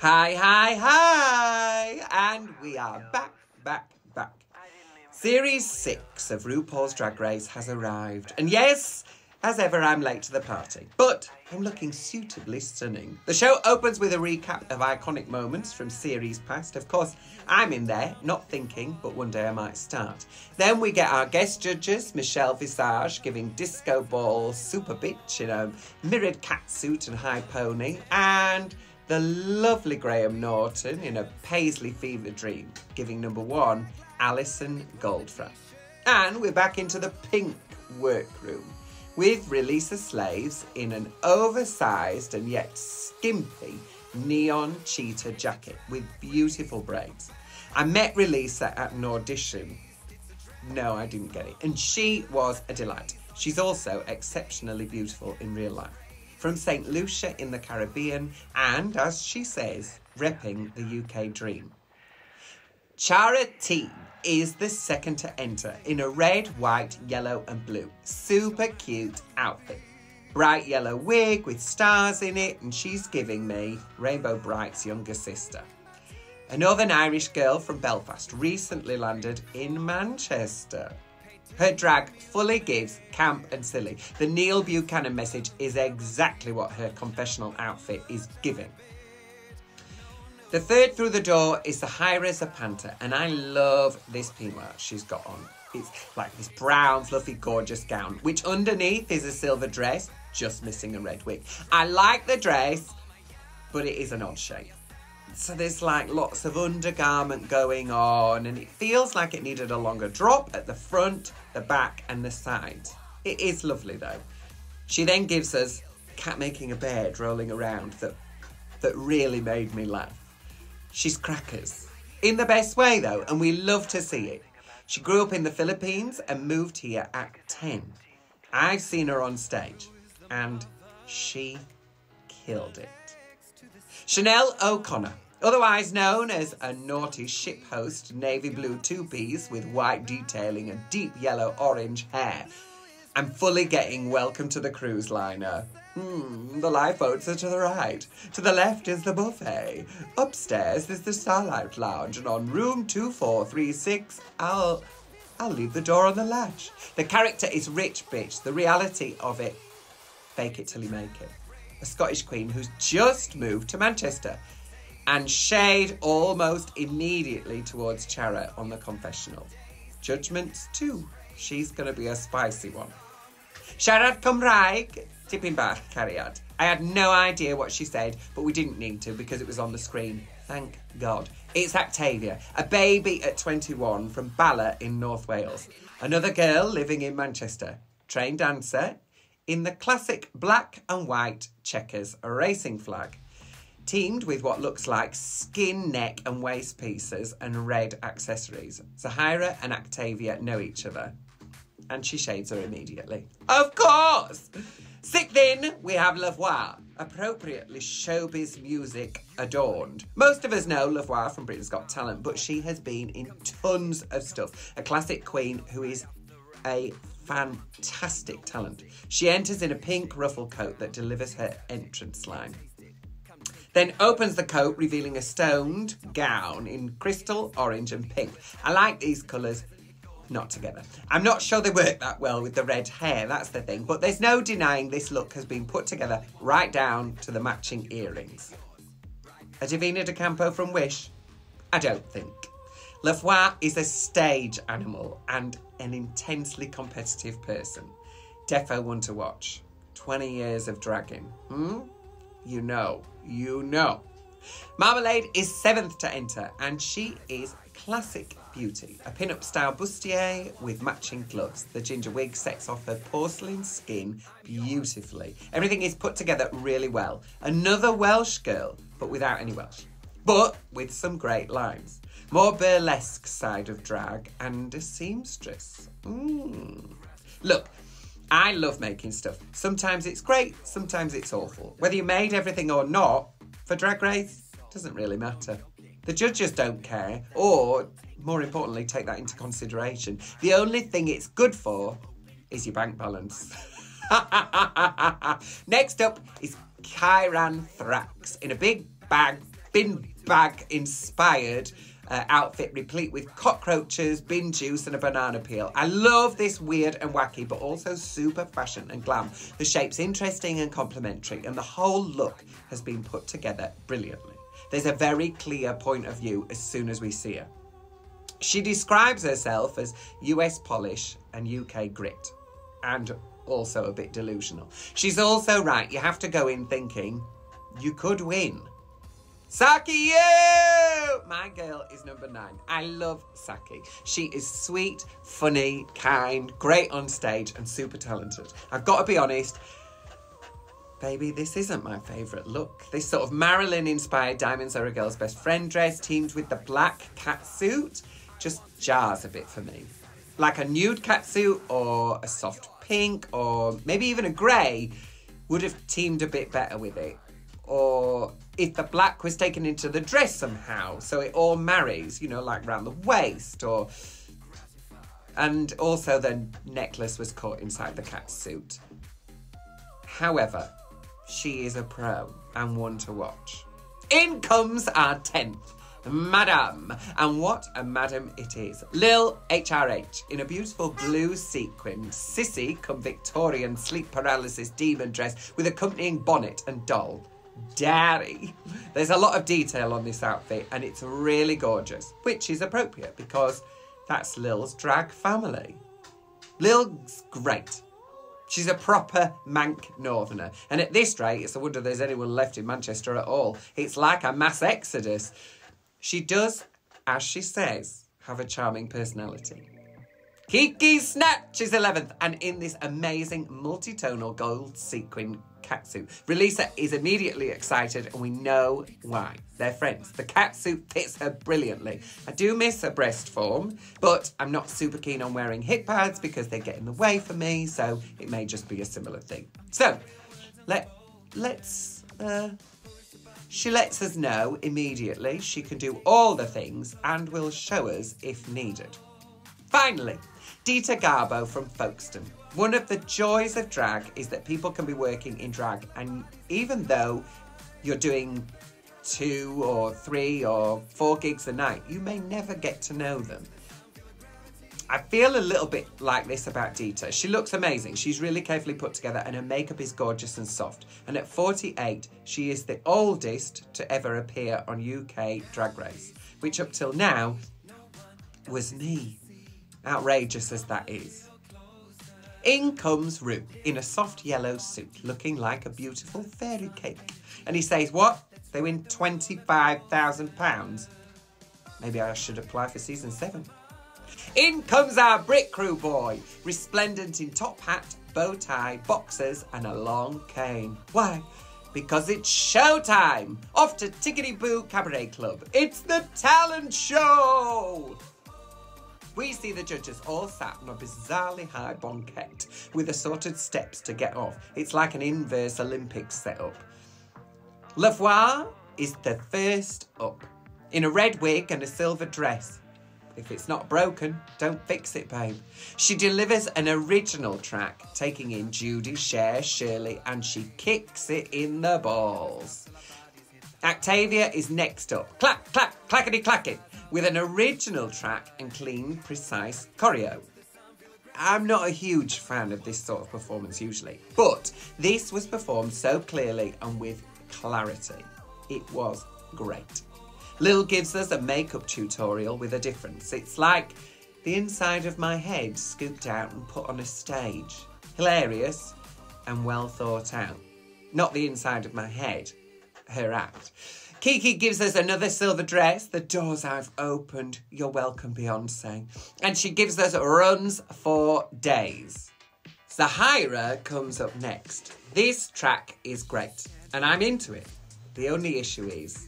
Hi, hi, hi! And we are back. Series 6 of RuPaul's Drag Race has arrived. And yes, as ever, I'm late to the party. But I'm looking suitably stunning. The show opens with a recap of iconic moments from series past. Of course, I'm in there, not thinking, but one day I might start. Then we get our guest judges, Michelle Visage, giving disco ball super bitch in a mirrored catsuit and high pony. And the lovely Graham Norton in a Paisley fever dream, giving number 1, Alison Goldfrapp. And we're back into the pink workroom with Releasa Slaves in an oversized and yet skimpy neon cheetah jacket with beautiful braids. I met Releasa at an audition. No, I didn't get it. And she was a delight. She's also exceptionally beautiful in real life. From St. Lucia in the Caribbean and, as she says, repping the UK dream. Chara T is the second to enter in a red, white, yellow and blue. Super cute outfit. Bright yellow wig with stars in it, and she's giving me Rainbow Bright's younger sister. A Northern Irish girl from Belfast recently landed in Manchester. Her drag fully gives camp and silly. The Neil Buchanan message is exactly what her confessional outfit is giving. The third through the door is the Hira Zapanta, and I love this peanut she's got on. It's like this brown, fluffy, gorgeous gown, which underneath is a silver dress, just missing a red wig. I like the dress, but it is an odd shape. So there's like lots of undergarment going on, and it feels like it needed a longer drop at the front, the back, and the sides. It is lovely though. She then gives us cat making a bed rolling around that really made me laugh. She's crackers. In the best way, though, and we love to see it. She grew up in the Philippines and moved here at 10. I've seen her on stage, and she killed it. Chanel O'Connor, otherwise known as a naughty ship host, navy blue two-piece with white detailing and deep yellow-orange hair. I'm fully getting Welcome to the Cruise Liner. The lifeboats are to the right. To the left is the buffet. Upstairs is the Starlight Lounge, and on room 2436, I'll leave the door on the latch. The character is rich bitch. The reality of it, fake it till you make it. A Scottish queen who's just moved to Manchester. And shade almost immediately towards Chara on the confessional. Judgments too. She's going to be a spicy one. Siarad Cymraeg, tipping back, cariad. I had no idea what she said, but we didn't need to because it was on the screen. Thank God. It's Octavia, a baby at 21 from Bala in North Wales. Another girl living in Manchester. Trained dancer in the classic black and white checkers racing flag. Teamed with what looks like skin, neck and waist pieces and red accessories. Zahira and Octavia know each other. And she shades her immediately. Of course! Sixth in, we have Lavoie, appropriately showbiz music adorned. Most of us know Lavoie from Britain's Got Talent, but she has been in tons of stuff. A classic queen who is a fantastic talent. She enters in a pink ruffle coat that delivers her entrance line. Then opens the coat, revealing a stoned gown in crystal, orange and pink. I like these colours. Not together. I'm not sure they work that well with the red hair, that's the thing, but there's no denying this look has been put together right down to the matching earrings. A Divina de Campo from Wish? I don't think. Lavoie is a stage animal and an intensely competitive person. Defo one to watch. 20 years of dragging. You know. Marmalade is 7th to enter, and she is classic beauty. A pin-up style bustier with matching gloves. The ginger wig sets off her porcelain skin beautifully. Everything is put together really well. Another Welsh girl, but without any Welsh. But with some great lines. More burlesque side of drag and a seamstress. Look, I love making stuff. Sometimes it's great, sometimes it's awful. Whether you made everything or not, for Drag Race, doesn't really matter. The judges don't care, or, more importantly, take that into consideration. The only thing it's good for is your bank balance. Next up is Kyran Thrax in a big bag bin bag inspired outfit replete with cockroaches, bin juice and a banana peel. I love this weird and wacky but also super fashion and glam. The shape's interesting and complimentary and the whole look has been put together brilliantly. There's a very clear point of view as soon as we see her. She describes herself as US polish and UK grit and also a bit delusional. She's also right, you have to go in thinking you could win. Saki, you! My girl is number 9. I love Saki. She is sweet, funny, kind, great on stage and super talented. I've got to be honest, baby, this isn't my favourite look. This sort of Marilyn-inspired Diamonds Are a Girl's Best Friend dress teamed with the black catsuit just jars a bit for me. Like a nude catsuit or a soft pink or maybe even a grey would have teamed a bit better with it. Or if the black was taken into the dress somehow, so it all marries, you know, like around the waist, or... And also the necklace was caught inside the catsuit. However, she is a pro and one to watch. In comes our 10th, Madame. And what a madam it is. Lil HRH in a beautiful blue sequin, sissy come Victorian sleep paralysis demon dress with accompanying bonnet and doll. Daddy. There's a lot of detail on this outfit and it's really gorgeous, which is appropriate because that's Lil's drag family. Lil's great. She's a proper Manc Northerner. And at this rate, it's a wonder there's anyone left in Manchester at all. It's like a mass exodus. She does, as she says, have a charming personality. Kiki Snatch is 11th and in this amazing multi-tonal gold sequin catsuit. Relisa is immediately excited and we know why. They're friends. The catsuit fits her brilliantly. I do miss her breast form, but I'm not super keen on wearing hip pads because they get in the way for me, so it may just be a similar thing. So, she lets us know immediately she can do all the things and will show us if needed. Finally, Dita Garbo from Folkestone. One of the joys of drag is that people can be working in drag, and even though you're doing 2 or 3 or 4 gigs a night, you may never get to know them. I feel a little bit like this about Dita. She looks amazing. She's really carefully put together and her makeup is gorgeous and soft. And at 48, she is the oldest to ever appear on UK Drag Race, which up till now was me. Outrageous as that is. In comes Ru in a soft yellow suit, looking like a beautiful fairy cake. And he says, what? They win £25,000? Maybe I should apply for season 7. In comes our Brick Crew boy, resplendent in top hat, bow tie, boxers and a long cane. Why? Because it's showtime! Off to Tickety Boo Cabaret Club. It's the talent show! We see the judges all sat on a bizarrely high banquette with assorted steps to get off. It's like an inverse Olympics setup. Lavoie is the first up, in a red wig and a silver dress. If it's not broken, don't fix it, babe. She delivers an original track, taking in Judy, Cher, Shirley, and she kicks it in the balls. Octavia is next up. Clack, clack, clackety, clackety. With an original track and clean, precise choreo. I'm not a huge fan of this sort of performance usually, but this was performed so clearly and with clarity. It was great. Lil gives us a makeup tutorial with a difference. It's like the inside of my head scooped out and put on a stage. Hilarious and well thought out. Not the inside of my head, her act. Kiki gives us another silver dress. The doors I've opened. You're welcome, Beyonce. And she gives us runs for days. Zahira comes up next. This track is great, and I'm into it. The only issue is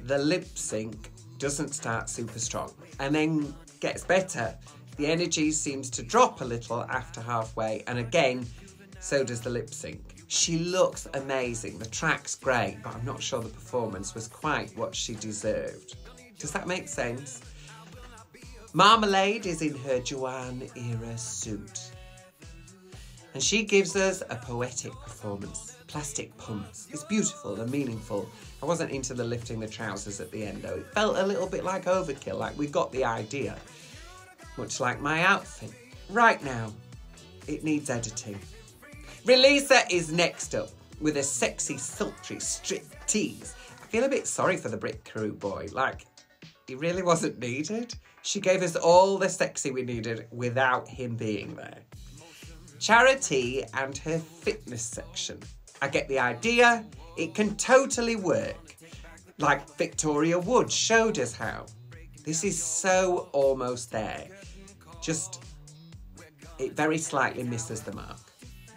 the lip sync doesn't start super strong and then gets better. The energy seems to drop a little after halfway, and again, so does the lip sync. She looks amazing. The track's great, but I'm not sure the performance was quite what she deserved. Does that make sense? Marmalade is in her Joanne era suit. And she gives us a poetic performance. plastic pumps. It's beautiful and meaningful. I wasn't into the lifting the trousers at the end though. It felt a little bit like overkill, like we got the idea. Much like my outfit. Right now, it needs editing. Relisa is next up with a sexy, sultry strip tease. I feel a bit sorry for the Brit crew boy. Like, he really wasn't needed. She gave us all the sexy we needed without him being there. Charity and her fitness section. I get the idea. It can totally work. Like Victoria Wood showed us how. This is so almost there. Just, it very slightly misses the mark.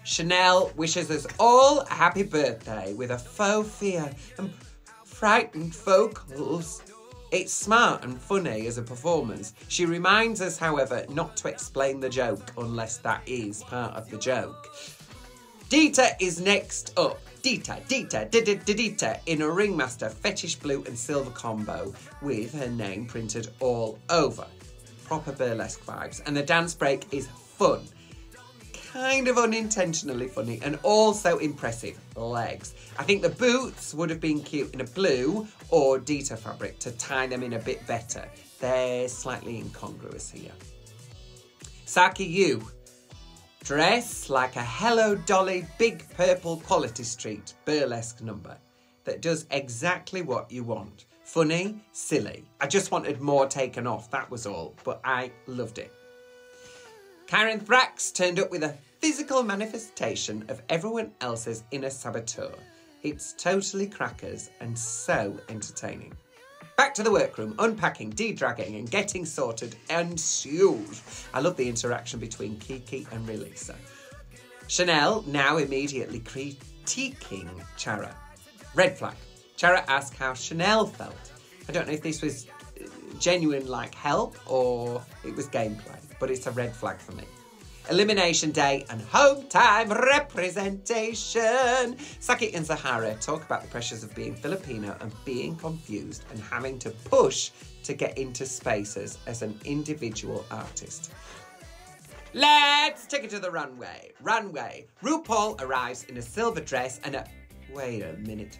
Chanel wishes us all a happy birthday with a faux fear and frightened vocals. It's smart and funny as a performance. She reminds us, however, not to explain the joke unless that is part of the joke. Dita is next up. Dita in a Ringmaster fetish blue and silver combo with her name printed all over. Proper burlesque vibes. And the dance break is fun. Kind of unintentionally funny and also impressive. Legs. I think the boots would have been cute in a blue or Dita fabric to tie them in a bit better. They're slightly incongruous here. Saki Yu. Dress like a Hello Dolly Big Purple Quality Street burlesque number that does exactly what you want. Funny, silly. I just wanted more taken off, that was all, but I loved it. Karen Thrax turned up with a physical manifestation of everyone else's inner saboteur. It's totally crackers and so entertaining. Back to the workroom, unpacking, de-dragging and getting sorted ensues. I love the interaction between Kiki and Relisa. Chanel now immediately critiquing Chara. Red flag. Chara asked how Chanel felt. I don't know if this was genuine like help or it was gameplay, but it's a red flag for me. Elimination Day and home time representation. Saki and Zahara talk about the pressures of being Filipino and being confused and having to push to get into spaces as an individual artist. Let's take it to the runway. Runway. RuPaul arrives in a silver dress and a... Wait a minute.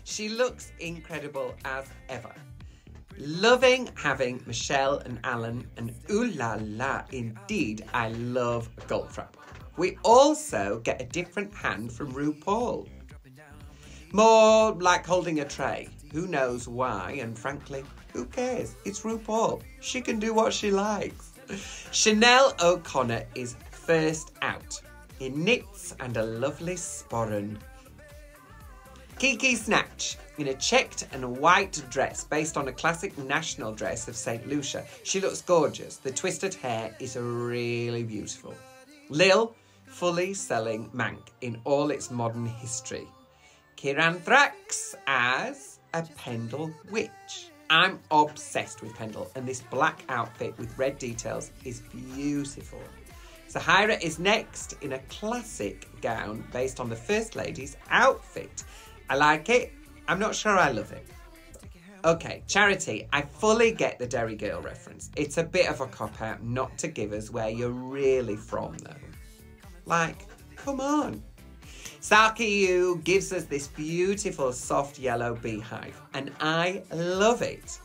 She looks incredible as ever. Loving having Michelle and Alan, and ooh la la, indeed, I love Goldfrapp. We also get a different hand from RuPaul. More like holding a tray. Who knows why, and frankly, who cares? It's RuPaul. She can do what she likes. Chanel O'Connor is first out, in knits and a lovely sporran. Kiki Snatch, in a checked and white dress based on a classic national dress of St. Lucia. She looks gorgeous. The twisted hair is really beautiful. Lil, fully selling Mank in all its modern history. Kiran Thrax as a Pendle witch. I'm obsessed with Pendle, and this black outfit with red details is beautiful. Zahira is next in a classic gown based on the First Lady's outfit. I like it. I'm not sure I love it. Okay, Charity, I fully get the Derry Girl reference. It's a bit of a cop-out not to give us where you're really from, though. Like, come on. Saki Yu gives us this beautiful soft yellow beehive, and I love it.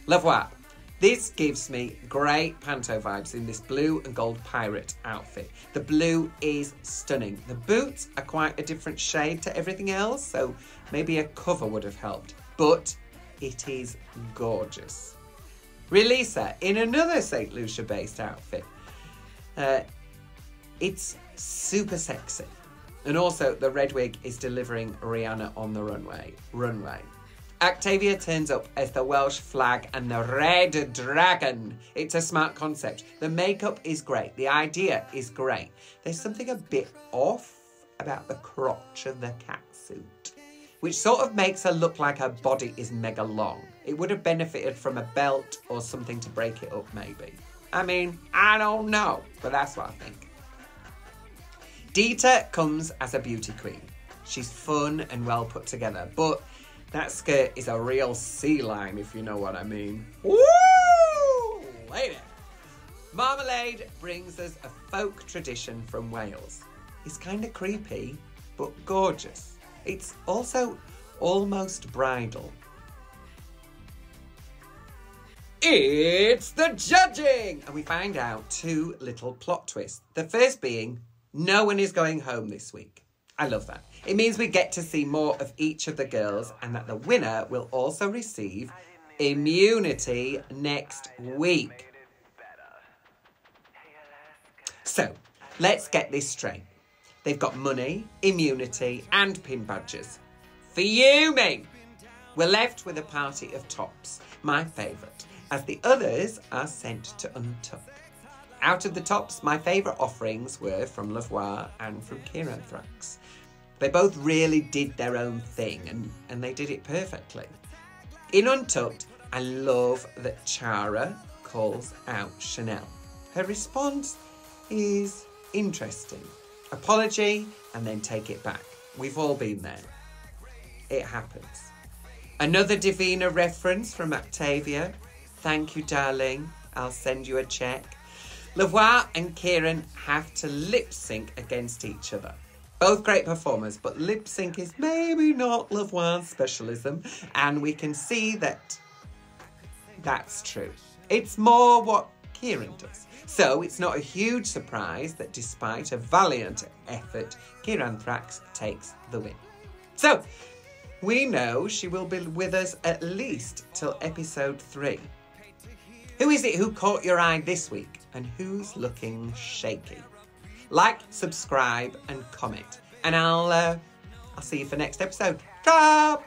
Love what? This gives me great panto vibes in this blue and gold pirate outfit. The blue is stunning. The boots are quite a different shade to everything else, so maybe a cover would have helped. But it is gorgeous. Relisa in another St. Lucia-based outfit. It's super sexy. And also the red wig is delivering Rihanna on the runway. Octavia turns up as the Welsh flag and the red dragon. It's a smart concept. The makeup is great. The idea is great. There's something a bit off about the crotch of the catsuit, which sort of makes her look like her body is mega long. It would have benefited from a belt or something to break it up, maybe. I mean, I don't know, but that's what I think. Dita comes as a beauty queen. She's fun and well put together, but that skirt is a real C-line, if you know what I mean. Woo! Lady! Marmalade brings us a folk tradition from Wales. is kind of creepy, but gorgeous. It's also almost bridal. It's the judging! And we find out 2 little plot twists. The first being, no one is going home this week. I love that. It means we get to see more of each of the girls and that the winner will also receive immunity next week. So, let's get this straight. They've got money, immunity and pin badges. Fuming! We're left with a party of tops, my favourite, as the others are sent to untuck. Out of the tops, my favourite offerings were from Lavoie and from RPDRUK. They both really did their own thing and they did it perfectly. In Untucked, I love that Chara calls out Chanel. Her response is interesting. Apology and then take it back. We've all been there. It happens. Another Divina reference from Octavia. Thank you, darling. I'll send you a check. Lavoie and Kieran have to lip sync against each other. Both great performers, but lip sync is maybe not Lavoie's specialism, and we can see that that's true. It's more what Kieran does. So it's not a huge surprise that despite a valiant effort, RPDRUK takes the win. So we know she will be with us at least till episode 3. Who is it who caught your eye this week and who's looking shaky? Like, subscribe and comment. And I'll see you for next episode. Bye!